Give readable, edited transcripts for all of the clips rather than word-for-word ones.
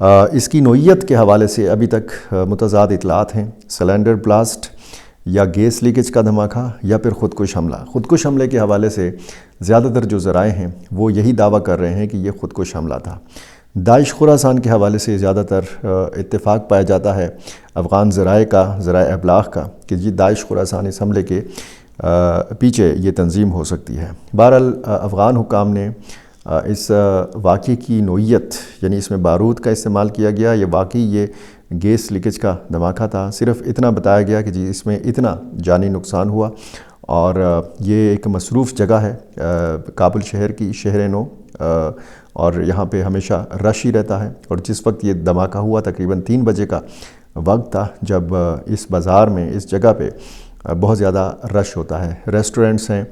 اس کی نوعیت کے حوالے سے ابھی تک متضاد اطلاعات ہیں، سلنڈر بلاسٹ یا گیس لیکیج کا دھماکہ یا پھر خودکش حملہ۔ خودکش حملے کے حوالے سے زیادہ تر جو ذرائع ہیں وہ یہی دعویٰ کر رہے ہیں کہ یہ خودکش حملہ تھا۔ داعش خراسان کے حوالے سے زیادہ تر اتفاق پایا جاتا ہے افغان ذرائع کا، ذرائع ابلاغ کا، کہ جی داعش خراسان اس حملے کے پیچھے یہ تنظیم ہو سکتی ہے۔ بہرحال افغان حکام نے اس واقعے کی نوعیت، یعنی اس میں بارود کا استعمال کیا گیا، یہ واقعی یہ گیس لیکیج کا دھماکہ تھا، صرف اتنا بتایا گیا کہ جی اس میں اتنا جانی نقصان ہوا، اور یہ ایک مصروف جگہ ہے کابل شہر کی، شہر نو، اور یہاں پہ ہمیشہ رش ہی رہتا ہے، اور جس وقت یہ دھماکہ ہوا تقریباً 3 بجے کا وقت تھا، جب اس بازار میں، اس جگہ پہ بہت زیادہ رش ہوتا ہے، ریسٹورنٹس ہیں،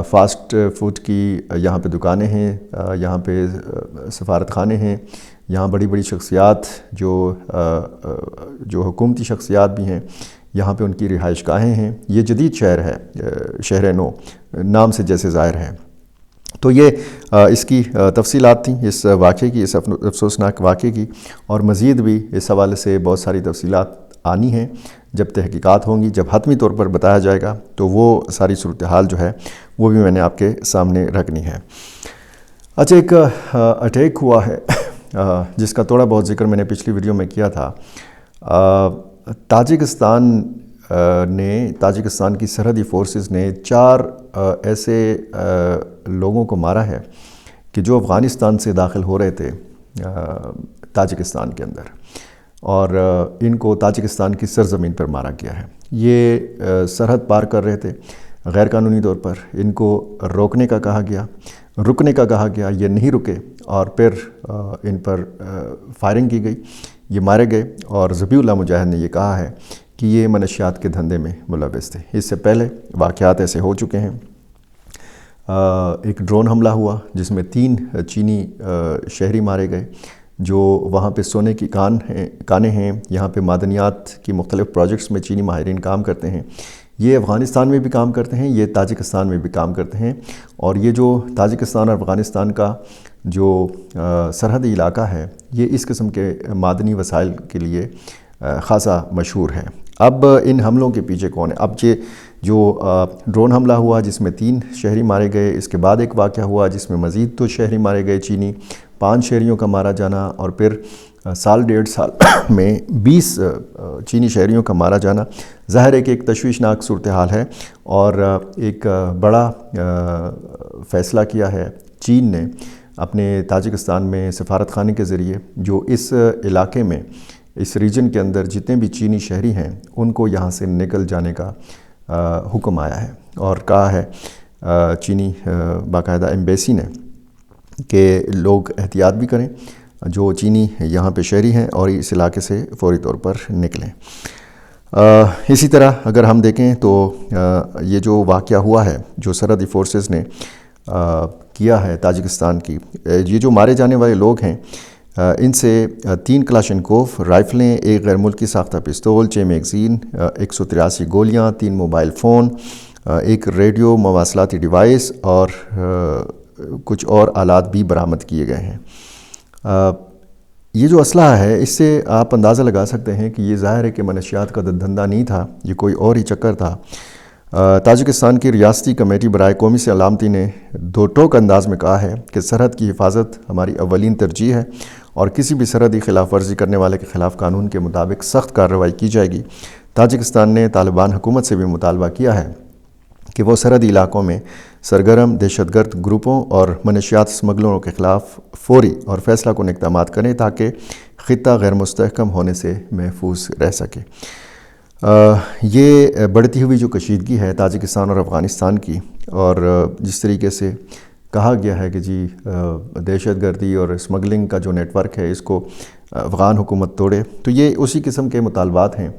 فاسٹ فوڈ کی یہاں پہ دکانیں ہیں، یہاں پہ سفارت خانے ہیں، یہاں بڑی بڑی شخصیات جو حکومتی شخصیات بھی ہیں، یہاں پہ ان کی رہائش گاہیں ہیں۔ یہ جدید شہر ہے، شہر نو نام سے جیسے ظاہر ہے۔ تو یہ اس کی تفصیلات تھیں اس واقعے کی، اس افسوسناک واقعے کی، اور مزید بھی اس حوالے سے بہت ساری تفصیلات آنی ہیں جب تحقیقات ہوں گی، جب حتمی طور پر بتایا جائے گا، تو وہ ساری صورتحال جو ہے وہ بھی میں نے آپ کے سامنے رکھنی ہے۔ اچھا، ایک اٹیک ہوا ہے جس کا تھوڑا بہت ذکر میں نے پچھلی ویڈیو میں کیا تھا۔ تاجکستان کی سرحدی فورسز نے 4 ایسے لوگوں کو مارا ہے کہ جو افغانستان سے داخل ہو رہے تھے تاجکستان کے اندر، اور ان کو تاجکستان کی سرزمین پر مارا گیا ہے۔ یہ سرحد پار کر رہے تھے غیر قانونی طور پر، ان کو روکنے کا کہا گیا، رکنے کا کہا گیا، یہ نہیں رکے، اور پھر ان پر فائرنگ کی گئی، یہ مارے گئے، اور ذبیح اللہ مجاہد نے یہ کہا ہے کہ یہ منشیات کے دھندے میں ملوث تھے۔ اس سے پہلے واقعات ایسے ہو چکے ہیں۔ ایک ڈرون حملہ ہوا جس میں 3 چینی شہری مارے گئے جو وہاں پہ سونے کی کانیں ہیں، یہاں پہ معدنیات کی مختلف پروجیکٹس میں چینی ماہرین کام کرتے ہیں۔ یہ افغانستان میں بھی کام کرتے ہیں، یہ تاجکستان میں بھی کام کرتے ہیں، اور یہ جو تاجکستان اور افغانستان کا جو سرحدی علاقہ ہے، یہ اس قسم کے معدنی وسائل کے لیے خاصا مشہور ہے۔ اب ان حملوں کے پیچھے کون ہے؟ اب یہ جو ڈرون حملہ ہوا جس میں 3 شہری مارے گئے، اس کے بعد ایک واقعہ ہوا جس میں مزید 2 شہری مارے گئے چینی، 5 شہریوں کا مارا جانا، اور پھر سال 1.5 سال میں 20 چینی شہریوں کا مارا جانا، ظاہر ہے کہ ایک تشویشناک صورتحال ہے، اور ایک بڑا فیصلہ کیا ہے چین نے اپنے تاجکستان میں سفارت خانے کے ذریعے، جو اس علاقے میں، اس ریجن کے اندر جتنے بھی چینی شہری ہیں ان کو یہاں سے نکل جانے کا حکم آیا ہے، اور کہا ہے چینی باقاعدہ ایمبیسی نے کہ لوگ احتیاط بھی کریں، جو چینی یہاں پہ شہری ہیں، اور اس علاقے سے فوری طور پر نکلیں۔ اسی طرح اگر ہم دیکھیں تو یہ جو واقعہ ہوا ہے جو سرحدی فورسز نے کیا ہے تاجکستان کی، یہ جو مارے جانے والے لوگ ہیں ان سے 3 کلاشنکوف رائفلیں، 1 غیر ملکی ساختہ پستول، 6 میگزین، 183 گولیاں، 3 موبائل فون، 1 ریڈیو مواصلاتی ڈیوائس، اور کچھ اور آلات بھی برآمد کیے گئے ہیں۔ یہ جو اسلحہ ہے اس سے آپ اندازہ لگا سکتے ہیں کہ یہ ظاہر ہے کہ منشیات کا دھندا نہیں تھا، یہ کوئی اور ہی چکر تھا۔ تاجکستان کی ریاستی کمیٹی برائے قومی سلامتی نے 2 ٹوک انداز میں کہا ہے کہ سرحد کی حفاظت ہماری اولین ترجیح ہے، اور کسی بھی سرحدی خلاف ورزی کرنے والے کے خلاف قانون کے مطابق سخت کارروائی کی جائے گی۔ تاجکستان نے طالبان حکومت سے بھی مطالبہ کیا ہے کہ وہ سرحدی علاقوں میں سرگرم دہشت گرد گروپوں اور منشیات اسمگلروں کے خلاف فوری اور فیصلہ کن اقدامات کریں تاکہ خطہ غیر مستحکم ہونے سے محفوظ رہ سکے۔ یہ بڑھتی ہوئی جو کشیدگی ہے تاجکستان اور افغانستان کی، اور جس طریقے سے کہا گیا ہے کہ جی دہشت گردی اور اسمگلنگ کا جو نیٹ ورک ہے اس کو افغان حکومت توڑے، تو یہ اسی قسم کے مطالبات ہیں۔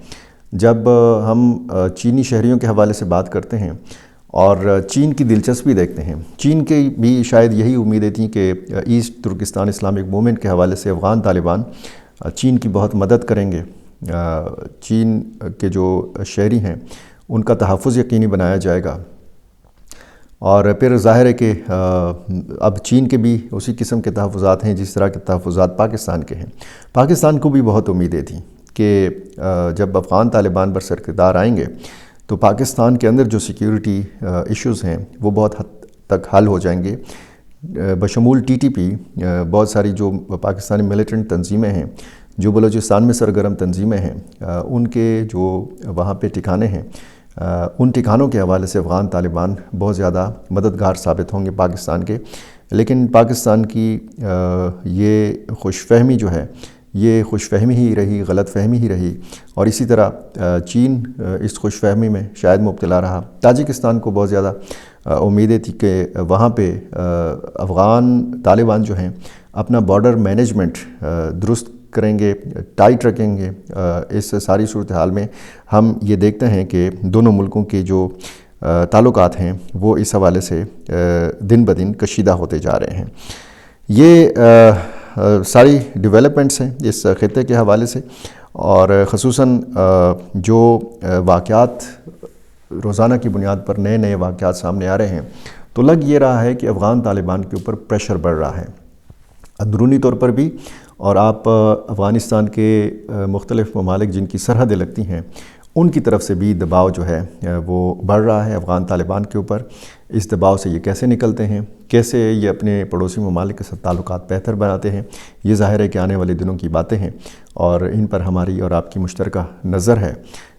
جب ہم چینی شہریوں کے حوالے سے بات کرتے ہیں اور چین کی دلچسپی دیکھتے ہیں، چین کی بھی شاید یہی امیدیں تھیں کہ ایسٹ ترکستان اسلامک موومنٹ کے حوالے سے افغان طالبان چین کی بہت مدد کریں گے، چین کے جو شہری ہیں ان کا تحفظ یقینی بنایا جائے گا۔ اور پھر ظاہر ہے کہ اب چین کے بھی اسی قسم کے تحفظات ہیں جس طرح کے تحفظات پاکستان کے ہیں۔ پاکستان کو بھی بہت امیدیں تھیں کہ جب افغان طالبان برسر آئیں گے تو پاکستان کے اندر جو سیکیورٹی ایشوز ہیں وہ بہت حد تک حل ہو جائیں گے، بشمول ٹی ٹی پی، بہت ساری جو پاکستانی ملیٹنٹ تنظیمیں ہیں جو بلوچستان میں سرگرم تنظیمیں ہیں، ان کے جو وہاں پہ ٹھکانے ہیں، ان ٹھکانوں کے حوالے سے افغان طالبان بہت زیادہ مددگار ثابت ہوں گے پاکستان کے۔ لیکن پاکستان کی یہ خوش فہمی جو ہے یہ خوش فہمی ہی رہی، غلط فہمی ہی رہی، اور اسی طرح چین اس خوش فہمی میں شاید مبتلا رہا۔ تاجکستان کو بہت زیادہ امیدیں تھی کہ وہاں پہ افغان طالبان جو ہیں اپنا بارڈر مینجمنٹ درست کریں گے، ٹائٹ رکھیں گے۔ اس ساری صورتحال میں ہم یہ دیکھتے ہیں کہ دونوں ملکوں کے جو تعلقات ہیں وہ اس حوالے سے دن بدن کشیدہ ہوتے جا رہے ہیں۔ یہ ساری ڈیولپمنٹس ہیں اس خطے کے حوالے سے، اور خصوصاً جو واقعات روزانہ کی بنیاد پر نئے نئے واقعات سامنے آ رہے ہیں تو لگ یہ رہا ہے کہ افغان طالبان کے اوپر پریشر بڑھ رہا ہے، اندرونی طور پر بھی، اور آپ افغانستان کے مختلف ممالک جن کی سرحدیں لگتی ہیں ان کی طرف سے بھی دباؤ جو ہے وہ بڑھ رہا ہے افغان طالبان کے اوپر۔ اس دباؤ سے یہ کیسے نکلتے ہیں، کیسے یہ اپنے پڑوسی ممالک کے ساتھ تعلقات بہتر بناتے ہیں، یہ ظاہر ہے کہ آنے والے دنوں کی باتیں ہیں، اور ان پر ہماری اور آپ کی مشترکہ نظر ہے۔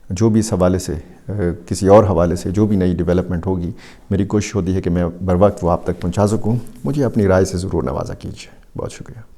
جو بھی اس حوالے سے کسی اور حوالے سے جو بھی نئی ڈیولپمنٹ ہوگی، میری کوشش ہوتی ہے کہ میں بر وقت وہ آپ تک پہنچا سکوں۔ مجھے اپنی رائے سے ضرور نوازا کیجیے۔ بہت شکریہ۔